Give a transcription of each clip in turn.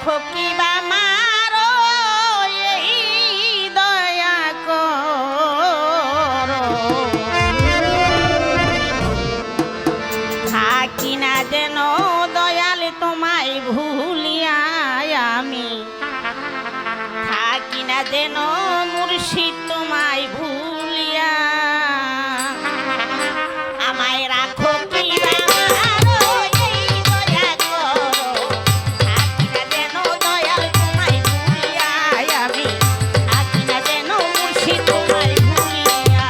রাখো কি বা মারো এই দয়া করো থাকি না যেন দয়াল তোমায় ভুলিয়া আমি থাকি না যেন মুর্শিদ তোমায় ভুলিয়া আমায় রাখো কি বা মারো এই দয়া করো থাকি না যেন দয়াল তোমায় ভুলিয়া আমি থাকি না যেন মুর্শিদ তোমায় ভুলিয়া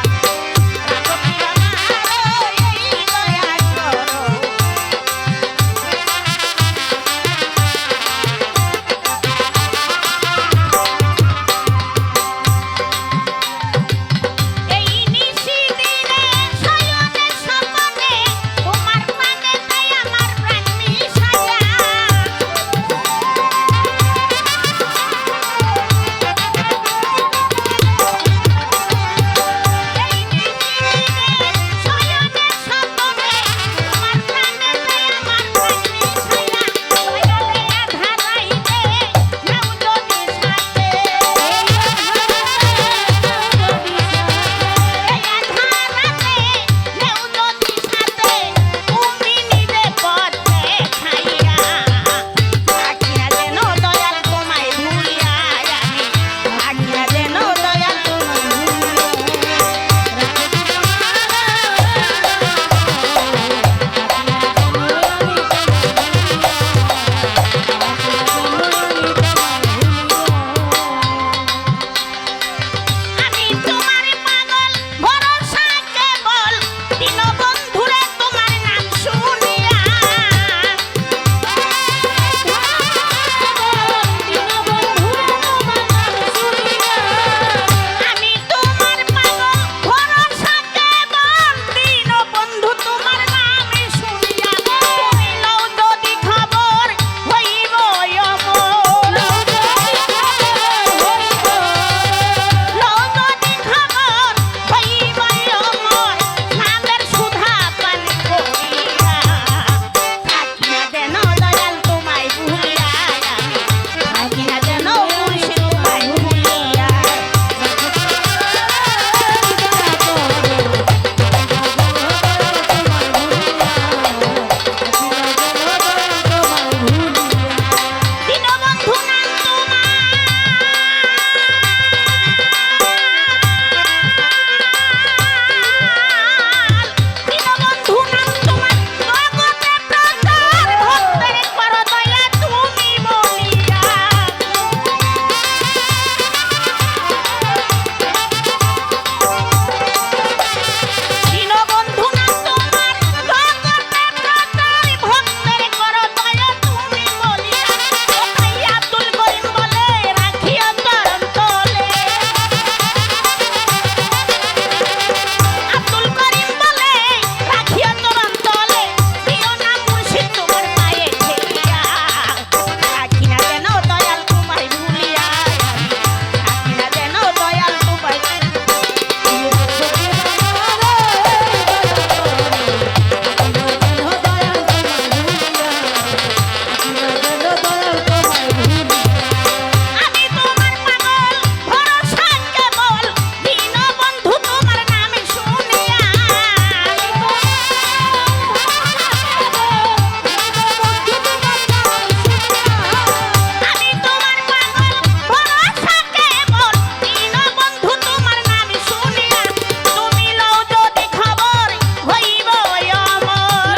রাখো কি বা মারো এই দয়া করো এই নিশি দিনে শয়নে স্বপ্নে তোমার প্রাণে তাই আমার প্রাণ মিশায়া এই নিশি দিনে শয়নে স্বপ্নে তোমার প্রাণে তাই আমার প্রাণ মিশায়া দয়ালে ধারাইতে নাও যদি সাথে আমি তোমার পাগল ভরসা কেবল দীনবন্ধুরে তোমার নাম শুনিয়া আমি তোমার পাগল ভরসা কেবল দীনবন্ধু তোমার নাম শুনিয়া তুমি লও যদি খবর হইব অমর লও যদি খবর হইব অমর নামের সুধা পান করিয়া থাকি না যেন দয়াল তোমায় ভুলিয়া আমি থাকি না যেন মুর্শিদ তোমায় ভুলিয়া দীনবন্ধু নাম দীনবন্ধু নাম তোমার জগতে প্রচার ভক্তের করো দয়া তুমি বলিয়া দীনবন্ধু নাম তোমার জগতে প্রচার ভক্তের করো দয়া তুমি বলিয়া কোথায় আব্দুল করিম বলে রাখিও চরণ তলে আব্দুল করিম বলে রাখিও চরণ তলে দিও না মুর্শিদ তোমার পায়ে ঠেলিয়া থাকি না যেন দয়াল তোমায় ভুলিয়া থাকি না যেন দয়াল তোমায় আমি তোমার পাগল ভরসা কেবল দীনবন্ধু তোমার নাম শুনিয়া আমি তোমার পাগল ভরসা কেবল দীনবন্ধু তোমার নাম শুনিয়া তুমি লও যদি খবর হইব অমর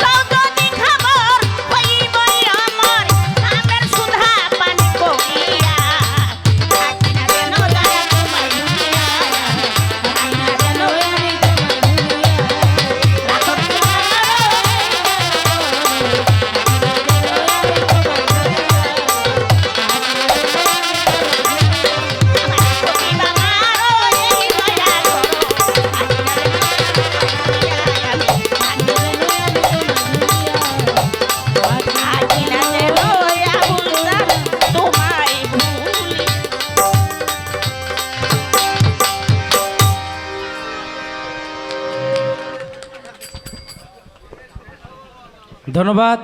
লও যদি খবর হইব অমর নামের সুধা পান করিয়া থাকি না যেন দয়া তোমায় ভুলিয়া থাকি না যেন আমি তোমায় ভুলিয়া রাখো কি বা মারো এই দয়া করো থাকি না যেন আবুলদার তোমায় ভুলি ধন্যবাদ।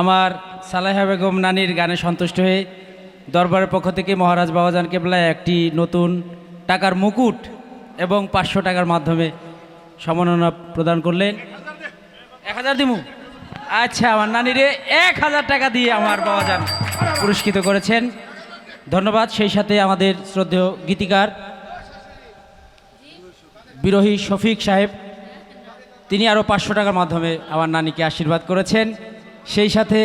আমার সালেহা বেগম নানির গানে সন্তুষ্ট হয়ে দরবারের পক্ষ থেকে মহারাজ বাবাজান কেবলায় একটি নতুন টাকার মুকুট এবং 500 টাকার মাধ্যমে সম্মাননা প্রদান করলেন। 1000 দিমু। আচ্ছা, আমার নানিরে 1000 টাকা দিয়ে আমার বাবাজান পুরস্কৃত করেছেন, ধন্যবাদ। সেই সাথে আমাদের শ্রদ্ধেয় গীতিকার বিরোহী শফিক সাহেব, তিনি আরও 500 টাকার মাধ্যমে আমার নানিকে আশীর্বাদ করেছেন। সেই সাথে